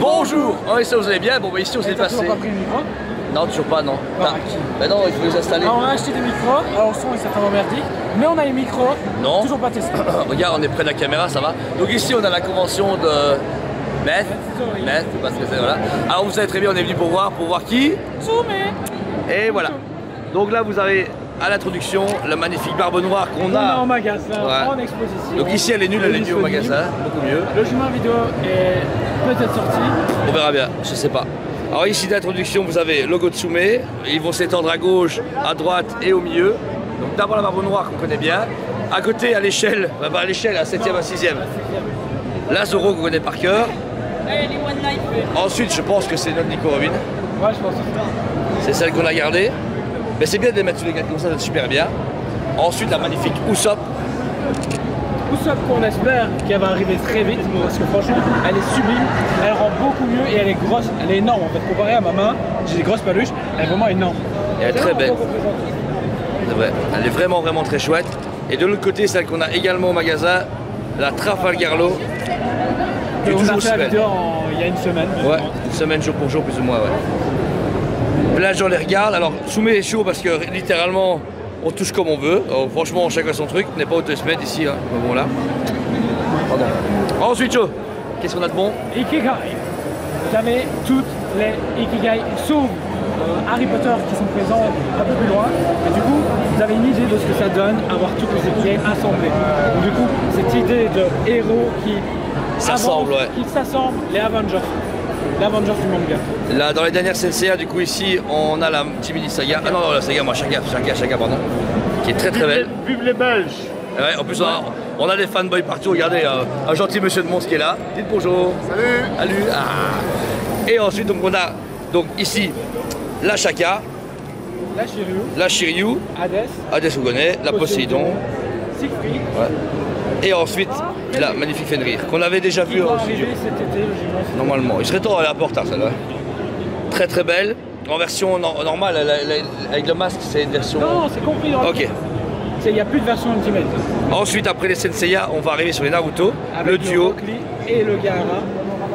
Bonjour. Oui, ça vous allez bien. Bon, bah ici on s'est passé. Tu n'as pas pris le micro? Non, toujours pas, non. Ben non, il faut les installer. Alors, on a acheté des micros, alors le son est certainement merdique, mais on a les micros, non. Toujours pas testé. Regarde, on est près de la caméra, ça va. Donc ici on a la convention de Meth, parce que c'est voilà. Alors vous savez très bien, on est venu pour voir qui? Zoomé. Et voilà. Donc là vous avez à l'introduction la magnifique barbe noire qu'on a en magasin, en exposition. Donc ici elle est nulle au magasin, beaucoup mieux. Le chemin vidéo est peut-être sorti. On verra bien, je sais pas. Alors ici d'introduction vous avez le logo de Tsoumé, ils vont s'étendre à gauche, à droite et au milieu. Donc d'abord la barbe noire qu'on connaît bien. À côté à l'échelle, à 7e à 6e. La Zoro qu'on connaît par cœur. Ensuite je pense que c'est notre Nico Robin. Ouais, je pense que c'est celle qu'on a gardée. Mais c'est bien de les mettre sous les gars comme ça, c'est super bien. Ensuite la magnifique Usopp. Usopp qu'on espère qu'elle va arriver très vite, parce que franchement elle est sublime, elle rend beaucoup mieux et elle est grosse, elle est énorme en fait. Comparée à ma main, j'ai des grosses paluches, elle est vraiment énorme. Et elle est très belle. C'est vrai, elle est vraiment très chouette. Et de l'autre côté, celle qu'on a également au magasin, la Trafalgarlo. On a fait la vidéo il y a une semaine. Ouais, une semaine jour pour jour plus ou moins, ouais. Là, j'en les regarde. Alors, Tsoumé est chaud parce que littéralement, on touche comme on veut. Alors, franchement, chacun son truc. On n'est pas au 2 semaines ici, hein. Bon, là. Pardon. Ensuite, chaud. Qu'est-ce qu'on a de bon? Ikigai. Vous avez toutes les Ikigai sauf Harry Potter qui sont présents un peu plus loin. Et du coup, vous avez une idée de ce que ça donne avoir toutes les Ikigai assemblées. Donc, du coup, cette idée de héros qui s'assemblent, ouais. Qui s'assemblent, les Avengers. L'Avengers du manga. Là, dans les dernières CNCA, du coup, ici, on a la petite mini saga. Ah non, la saga, moi, Chaga, pardon. Qui est très belle. Vive les Belges! Ouais, en plus, on a des fanboys partout. Regardez, un gentil monsieur de Mons qui est là. Dites bonjour. Salut! Salut! Ah. Et ensuite, donc, on a ici la Shaka. La Shiryu. Hades, vous connaissez. La Poséidon. Siegfried. Ouais. Et ensuite, la magnifique Fenrir, qu'on avait déjà vu au studio. Cet été, normalement. Il serait temps à la porte, celle-là. Très belle. En version normale, avec le masque, c'est une version... Non, c'est compris. Ok. Il n'y a plus de version Ultimate. Ensuite, après les Senseiya, on va arriver sur les Naruto, avec le duo. Et le Gaara,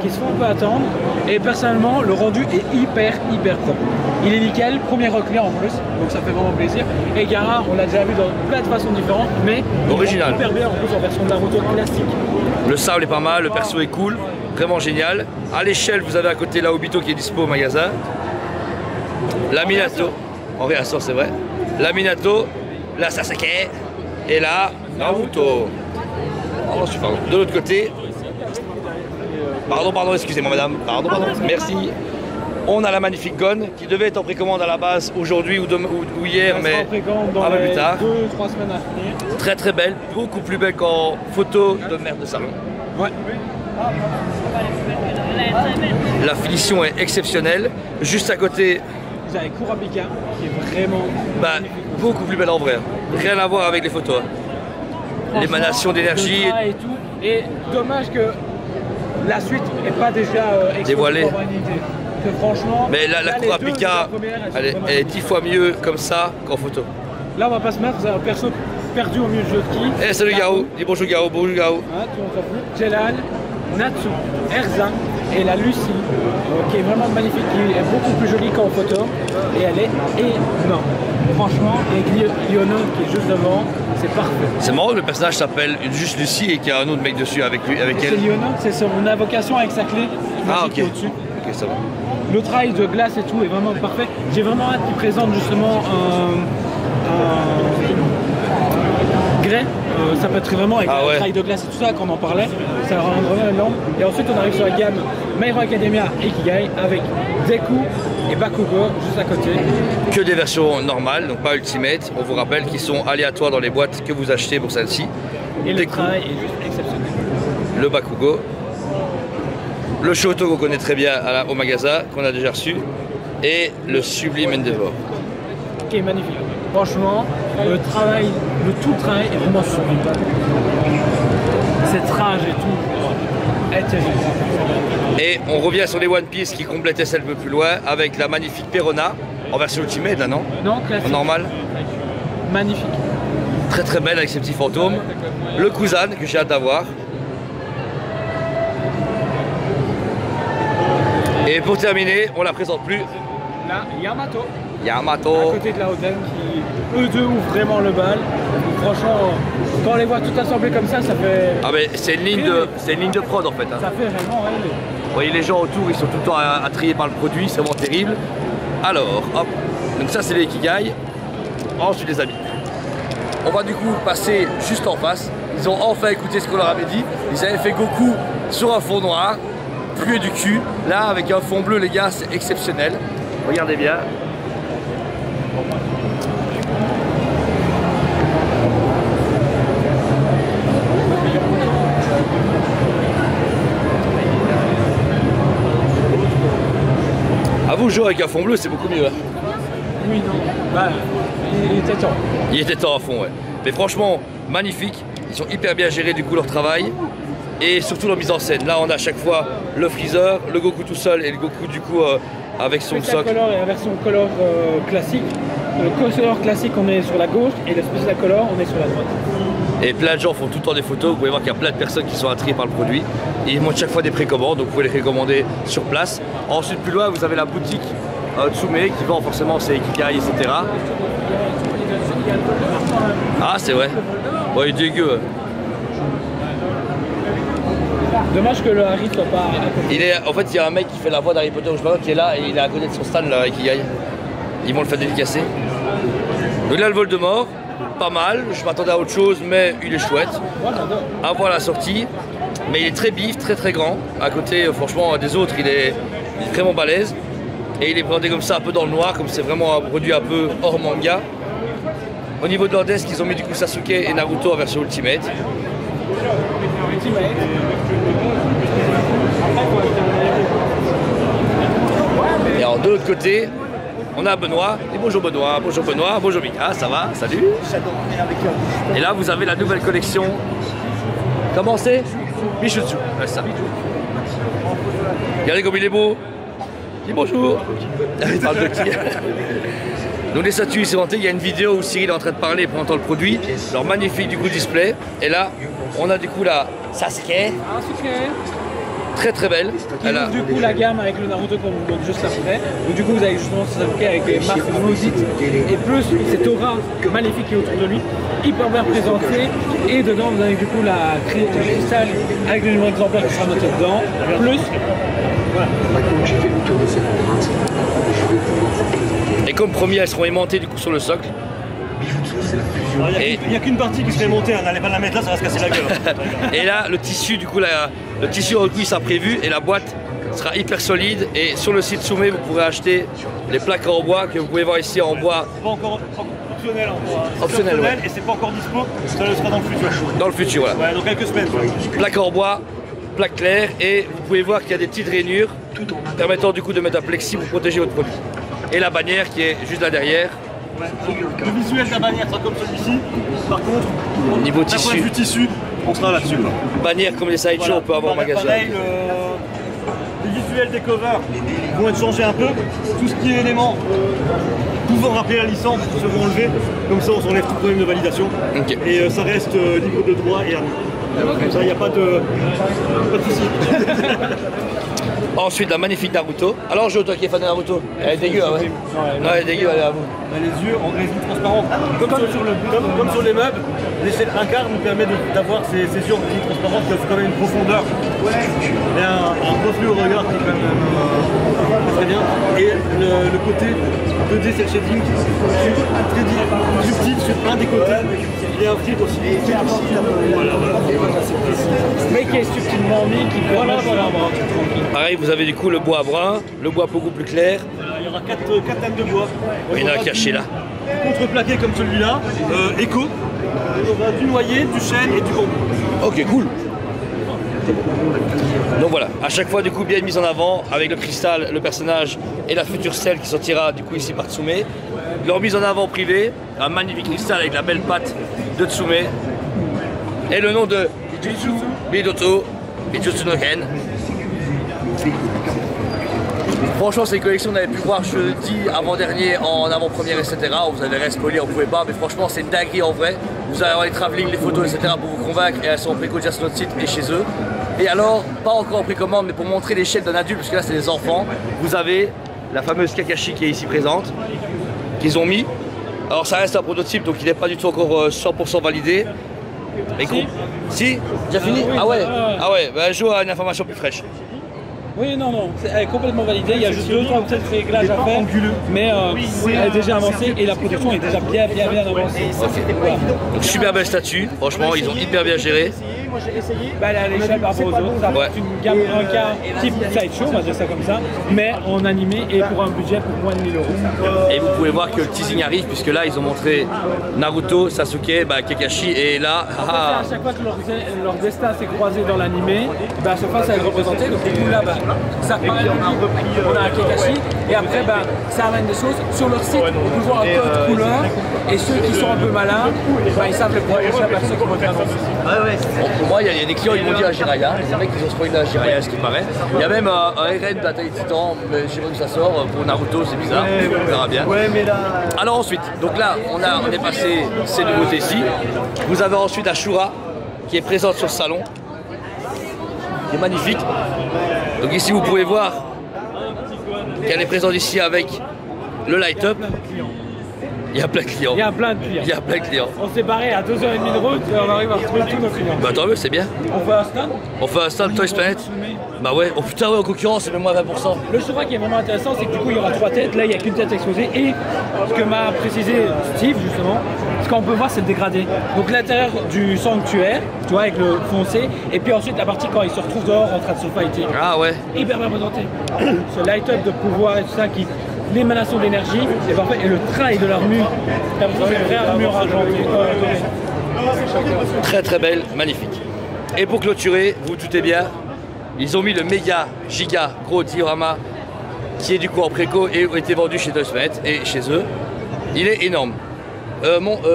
qui se font un peu attendre. Et personnellement, le rendu est hyper propre. Il est nickel, premier Rockly en plus, donc ça fait vraiment plaisir. Et Gaara, on l'a déjà vu dans plein de façons différentes, mais original. Hyper bien en plus en version Naruto classique. Le sable est pas mal, le perso est cool, vraiment génial. À l'échelle, vous avez à côté la Obito qui est dispo au magasin. La Minato, en réaction c'est vrai. La Minato, la Sasuke, et la Naruto. Ensuite, de l'autre côté, pardon, excusez-moi madame, pardon, merci. On a la magnifique Gon qui devait être en précommande à la base aujourd'hui ou hier, mais un peu plus tard. 2-3 semaines à venir. Très belle, beaucoup plus belle qu'en photo de merde de salon. Ouais. La finition est exceptionnelle. Juste à côté, vous avez Kurapika qui est vraiment beaucoup plus belle en vrai. Rien à voir avec les photos. L'émanation d'énergie. Et dommage que la suite n'est pas déjà dévoilée. Que franchement, mais la Kurapika, elle est 10 fois mieux comme ça qu'en photo. Là, on va pas se mettre, vous avez un perso perdu au milieu de jeu de qui. Eh, salut Garo, dis bonjour Garo, bonjour Garo. Ah, Jelal, Natsu, Erza et la Lucie, qui est vraiment magnifique, qui est beaucoup plus jolie qu'en photo. Et elle est énorme. Franchement, et Lyono qui est juste devant, c'est parfait. C'est marrant que le personnage s'appelle juste Lucie et qu'il y a un autre mec dessus avec elle. C'est Lyono, c'est son invocation avec sa clé magique au-dessus. Ok, ça va. Le travail de glace et tout est vraiment parfait. J'ai vraiment hâte qu'il présente justement un grès. Ça peut être vraiment avec le travail de glace et tout ça, qu'on en parlait. Ça rend vraiment énorme. Et ensuite, on arrive sur la gamme My Hero Academia Ikigai avec Deku et Bakugo juste à côté. Que des versions normales, donc pas Ultimate. On vous rappelle qu'ils sont aléatoires dans les boîtes que vous achetez pour celle-ci. Et le travail est juste exceptionnel. Le Bakugo. Le Shoto qu'on connaît très bien au magasin, qu'on a déjà reçu, et le sublime Endeavor. Qui est magnifique. Franchement, le tout le travail est vraiment sublime. Cette rage et tout est terrible. Et on revient sur les One Piece qui complétaient celle un peu plus loin, avec la magnifique Perona, en version Ultimate là, non? Non, classique. En normal. Magnifique. Très belle avec ses petits fantômes. Le Kuzan que j'ai hâte d'avoir. Et pour terminer, on la présente plus. La Yamato. Yamato. À côté de la Hoden qui, eux deux, ouvrent vraiment le bal. Franchement, quand on les voit tout assemblés comme ça fait... Ah mais c'est une ligne de prod en fait. Hein. Ça fait vraiment rêver. Vous voyez les gens autour, ils sont tout le temps attrayés par le produit, c'est vraiment terrible. Alors, hop, donc ça c'est les Ikigai. Ensuite les amis. On va du coup passer juste en face. Ils ont enfin écouté ce qu'on leur avait dit. Ils avaient fait Goku sur un fond noir, puer du cul. Là avec un fond bleu les gars, c'est exceptionnel. Regardez bien. À vous jouer avec un fond bleu, c'est beaucoup mieux. Hein. Oui, non. Bah, il était temps. Il était temps à fond, ouais. Mais franchement, magnifique. Ils sont hyper bien gérés du coup leur travail. Et surtout leur mise en scène. Là, on a à chaque fois le Freezer, le Goku tout seul et le Goku du coup avec son socle. Color et la version color classique. Le color classique, on est sur la gauche et le special color, on est sur la droite. Et plein de gens font tout le temps des photos. Vous pouvez voir qu'il y a plein de personnes qui sont attirées par le produit. Et ils montrent chaque fois des précommandes, donc vous pouvez les précommander sur place. Ensuite, plus loin, vous avez la boutique Tsume qui vend forcément ses Ikigai, etc. Ah, c'est vrai. Ouais, il est dégueu. Dommage que le Harry soit pas à côté. En fait, il y a un mec qui fait la voix d'Harry Potter, je sais pas, qui est là et il est à côté de son stand là, Ikigai. Ils vont le faire dédicacer. Donc là, le Voldemort, pas mal. Je m'attendais à autre chose, mais il est chouette. À voir la sortie. Mais il est très bif, très grand. À côté, franchement, des autres, il est vraiment balèze. Et il est présenté comme ça, un peu dans le noir, comme c'est vraiment un produit un peu hors manga. Au niveau de leur desk, ils ont mis du coup Sasuke et Naruto en version Ultimate. Et alors de l'autre côté, on a Benoît. Et bonjour Benoît, bonjour Mika, ça va, salut. Et là vous avez la nouvelle collection. Comment c'est Bichutsu, ouais, ça. Regardez comme il est beau. Dis bonjour. Il parle de qui? Donc les statues sont montées, il y a une vidéo où Cyril est en train de parler présentant le produit. Alors magnifique du coup display. Et là, on a du coup la Sasuke. Très belle. Elle a du coup la gamme avec le Naruto qu'on vous montre juste après. Donc du coup vous avez justement Sasuke avec des marques maudites et plus cette aura maléfique qui est autour de lui, hyper bien présentée. Et dedans vous avez du coup la cristal avec le numéro d'exemplaire qui sera noté dedans. Plus voilà. Et comme promis, elles seront aimantées du coup sur le socle. Il n'y a qu'une partie qui serait montée, on n'allait pas la mettre là, ça va se casser la gueule. Et là, le tissu, du coup, le tissu en cuir sera prévu et la boîte sera hyper solide. Et sur le site Tsume, vous pourrez acheter les placards en bois que vous pouvez voir ici en bois. C'est pas encore optionnel en bois. Optionnel, ouais. Et c'est pas encore dispo, ça le sera dans le futur. Dans le futur, voilà. Ouais, dans quelques semaines. Placard en bois, plaque claire et vous pouvez voir qu'il y a des petites rainures permettant du coup de mettre un plexi pour protéger votre produit. Et la bannière qui est juste là derrière. Ouais. Le visuel de la bannière sera comme celui-ci. Par contre, au niveau d'un point de vue tissu, on sera là-dessus. Bannière comme les sideshows, voilà, on peut avoir en magasin. Pareil, les visuels des covers vont être changés un peu. Tout ce qui est éléments pouvant rappeler la licence seront enlevés. Comme ça, on s'enlève tout problème de validation. Okay. Et ça reste libre de droit et comme ça, il n'y a pas de souci. Ensuite, la magnifique Naruto. Alors, Jo, toi qui es fan de Naruto, elle est dégueu, hein, ouais. Non, elle est dégueu, elle est à vous. Les yeux en résine transparente. Comme sur les meubles, l'échelle 1/4 nous permet d'avoir ces yeux en résine transparente qui offrent quand même une profondeur. Et un reflet au regard qui est quand même très bien. Et le côté 2D cel shading, très subtil sur un des côtés. Il y a un filtre aussi. Mais qui est subtilement mis, qui peut voilà. Pareil, vous avez du coup le bois brun, le bois beaucoup plus clair. Il y aura 4 lames de bois. Il y en a caché là. Contreplaqué comme celui-là, éco. On a du noyer, du chêne et du bambou. Ok, cool. Donc voilà, à chaque fois du coup bien mise en avant avec le cristal, le personnage et la future selle qui sortira du coup ici par Tsume. Leur mise en avant privée, un magnifique cristal avec la belle patte de Tsume et le nom de Bidoto, Bijutsu no Ken. Franchement, c'est une collection qu'on avait pu voir jeudi avant-dernier en avant-première, etc. On vous avait spoilé, on pouvait pas, mais franchement, c'est une dinguerie en vrai. Vous allez avoir les travelling, les photos, etc. pour vous convaincre et elles sont en préco déjà sur notre site et chez eux. Et alors, pas encore en précommande, mais pour montrer l'échelle d'un adulte, parce que là c'est des enfants, vous avez la fameuse Kakashi qui est ici présente, qu'ils ont mis. Alors ça reste un prototype, donc il n'est pas du tout encore 100% validé. Mais si, déjà fini? Ah ouais, bah, je joue à une information plus fraîche. Oui, non, elle est complètement validée, il y a juste 2-3 petits réglages à faire, mais elle est déjà avancée et la production est déjà bien avancée. Okay. Voilà. Donc super belle statue, franchement ils ont hyper bien géré. Moi j'ai essayé. Bah, elle est à l'échelle par rapport aux autres, ça reste une gamme 1K type sideshow, on va dire ça comme ça, mais en animé et pour un budget pour moins de 1000 €. Et vous pouvez voir que le teasing arrive, puisque là ils ont montré Naruto, Sasuke, Kakashi, et là... En fait, à chaque fois que leur destin s'est croisé dans l'animé, à chaque fois ça est représenté, donc du coup là, ça parle, on a un Kakashi, et après ça amène des choses. Sur leur site, on peut voir un code couleur, et ceux qui sont un peu malins, ils savent le prix à ceux qui vont être annoncés. Pour moi, il y a des clients, ils m'ont dit à Jiraiya, les mecs ils ont spoilé à Jiraiya, ce qui paraît. Il y a même un RN d'Attaque Titan, mais je sais pas où ça sort, pour Naruto, c'est bizarre, on verra bien. Alors ensuite, donc là, on est passé ces nouveautés-ci. Vous avez ensuite Ashura, qui est présente sur le salon, qui est magnifique. Donc ici, vous pouvez voir qu'elle est présente ici avec le light-up. Il y a plein de clients. Il y a plein de clients. On s'est barré à 2h30 de route et on arrive à retrouver tous nos clients. Bah tant mieux, c'est bien. On fait un stand. On fait un stand Toys Planet. Bah ouais, oh putain ouais, en concurrence c'est même moins 20%. Le Shura qui est vraiment intéressant, c'est que du coup il y aura 3 têtes, là il n'y a qu'une tête exposée et ce que m'a précisé Steve justement, ce qu'on peut voir c'est le dégradé. Donc l'intérieur du sanctuaire, tu vois, avec le foncé, et puis ensuite la partie quand ils se retrouvent dehors en train de se fighter. Ah ouais. Hyper bien présenté. Ce light-up de pouvoir et tout ça qui... L'émanation d'énergie, c'est parfait, et le trail de l'armure, c'est une vraie armure argentée. Très très belle, magnifique. Et pour clôturer, vous doutez bien, ils ont mis le méga, giga, gros diorama qui est du coup en préco et a été vendu chez Toys Planet et chez eux. Il est énorme.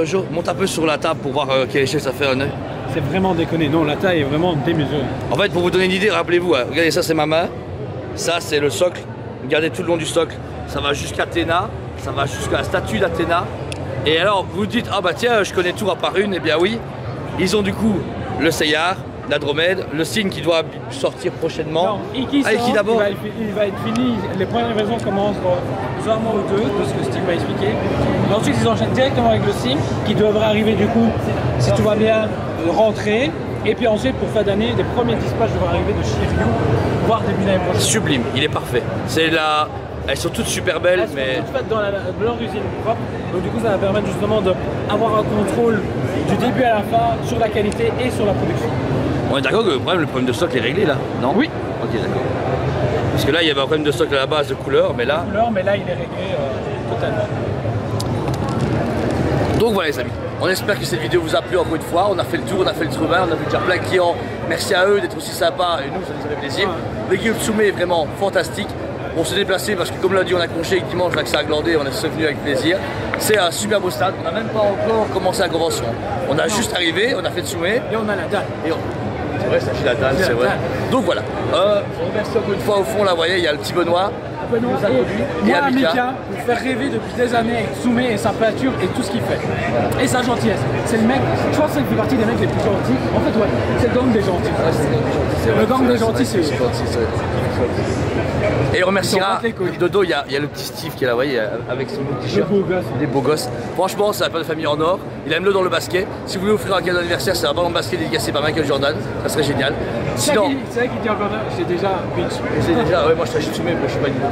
Jo, monte un peu sur la table pour voir quelle échelle ça fait un œil. C'est vraiment déconné, non, la taille est vraiment démesurée. En fait, pour vous donner une idée, rappelez-vous, regardez ça c'est ma main, ça c'est le socle, regardez tout le long du socle. Ça va jusqu'à Athéna, ça va jusqu'à la statue d'Athéna. Et alors vous dites, ah bah tiens, je connais tout à part une, et bien oui. Ils ont du coup le Seyar, l'Andromède, le signe qui doit sortir prochainement. Non, Iki d'abord. Il va être fini, les premières livraisons commencent dans un mois ou deux, de ce que Steve m'a expliqué. Et ensuite ils enchaînent directement avec le signe, qui devrait arriver du coup, si tout va bien, rentrer. Et puis ensuite, pour fin d'année, les premiers dispatchs devraient arriver de Shiryu, voire début d'année prochaine. Sublime, il est parfait. C'est la... Elles sont toutes super belles, elles sont toutes faites dans leur usine propre. Donc du coup, ça va permettre justement d'avoir un contrôle du début à la fin sur la qualité et sur la production. On est d'accord que le problème de stock est réglé là, non? Oui. Ok, d'accord. Parce que là, il y avait un problème de stock à la base de couleur, mais là... Mais là, il est réglé totalement. Donc voilà les amis, on espère que cette vidéo vous a plu encore une fois. On a fait le tour, on a fait le tour, on a vu déjà plein de clients. Merci à eux d'être aussi sympas et nous, ça nous a fait plaisir. L'équipe Tsume est vraiment fantastique. On s'est déplacé parce que comme l'a dit, on a congé dimanche, l'accès à Glandé, on est venu avec plaisir. C'est un super beau stade, on n'a même pas encore commencé la convention. On a juste arrivé, on a fait Tsume. Et on a la dalle. C'est vrai, c'est la dalle, c'est vrai. Donc voilà, on remercie encore une fois au fond, là vous voyez, il y a le petit Benoît. Et moi, Mika, vous faire rêver depuis des années avec Tsume et sa peinture et tout ce qu'il fait. Et sa gentillesse. C'est le mec, je pense qu'il fait partie des mecs les plus gentils. En fait, ouais, c'est le gang des gentils. Le gang des gentils, c'est eux. Et on remerciera Dodo, il y a le petit Steve qui est là, vous voyez, avec son beau t-shirt. Des beaux gosses. Franchement, c'est un père de famille en or. Il aime le dans le basket. Si vous voulez offrir un cadeau d'anniversaire, c'est un ballon de basket dédicacé par Michael Jordan. Ça serait génial. Sinon, c'est vrai qu'il dit encore, j'ai déjà pitch. J'ai déjà, ouais, moi je t'achète Tsume, mais je suis pas une bonne.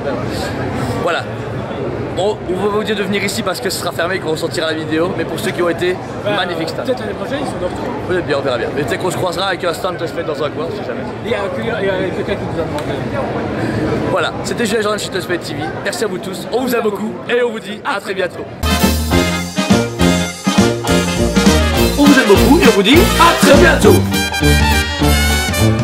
Voilà. Bon, on va vous dire de venir ici parce que ce sera fermé quand on sortira la vidéo, mais pour ceux qui ont été, magnifique stand. Peut-être l'année prochaine, ils sont de retour. Peut-être bien, on verra bien. Mais peut-être qu'on se croisera avec un stand que je fais dans un coin, si jamais. Il y a quelqu'un qui nous a demandé. Voilà, c'était Julien Jordan chez Toys Planet TV. Merci à vous tous, on vous aime beaucoup et on vous dit à très bientôt. On vous aime beaucoup et on vous dit à très bientôt.